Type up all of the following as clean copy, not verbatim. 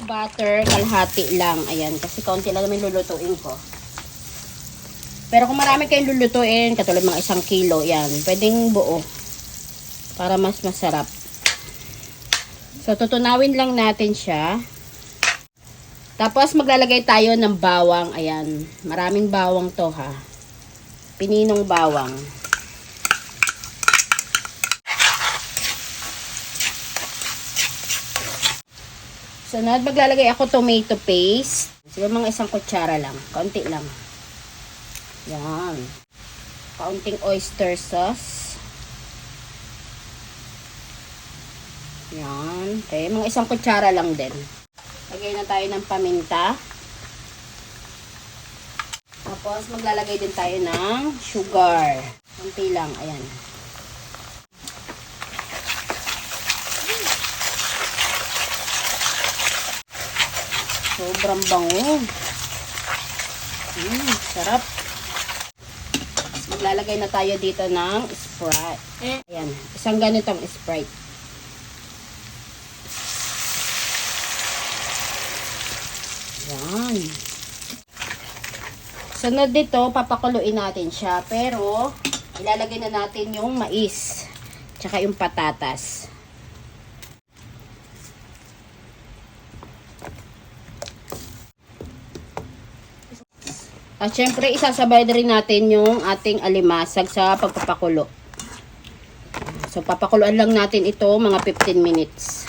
butter, kalahati lang. Ayan, kasi kaunti lang naman lulutuin ko. Pero kung marami kayong lulutuin, katulad mga 1 kilo, yan, pwedeng buo. Para mas masarap. So, tutunawin lang natin siya. Tapos, maglalagay tayo ng bawang. Ayan, maraming bawang to ha. Pininong bawang. Sunod, maglalagay ako tomato paste. Siguro mga 1 kutsara lang. Kaunti lang. Yan. Kaunting oyster sauce. Yan. Okay, mga 1 kutsara lang din. Lagay na tayo ng paminta. Tapos, maglalagay din tayo ng sugar. Kaunti lang. Ayan. Sobrang bango. Sarap. Maglalagay na tayo dito ng Sprite. Ayan. Isang ganitong Sprite. Ayan. Sunod dito, papakuluin natin siya. Pero, ilalagay na natin yung mais. Tsaka yung patatas. At syempre, isasabay na rin natin yung ating alimasag sa pagpapakulo. So, papakuluan lang natin ito mga 15 minutes.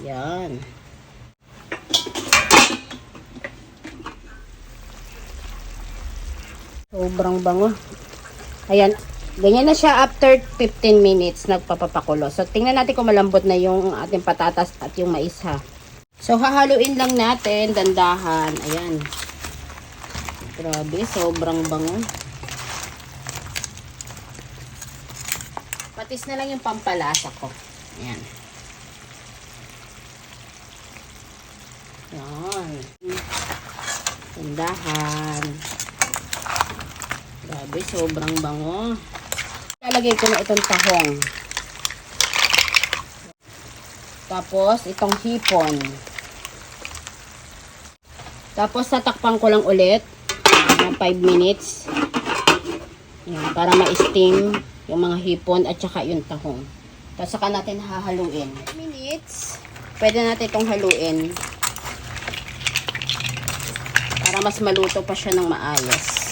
Yan. Sobrang bango. Ayan. Ganyan na siya after 15 minutes nagpapapakulo. So, tingnan natin kung malambot na yung ating patatas at yung mais ha. So, hahaluin lang natin, dandahan. Ayan. Grabe, sobrang bango. Patis na lang yung pampalasa ko. Ayan. Ayan. Dandahan. Grabe, sobrang bango. Lalagay ko na itong tahong. Tapos, itong hipon. Tapos, tatakpan ko lang ulit ng 5 minutes. Ayan, para ma-steam yung mga hipon at saka yung tahong. Tapos, saka natin hahaluin. 5 minutes. Pwede natin itong haluin. Para mas maluto pa siya ng maayos.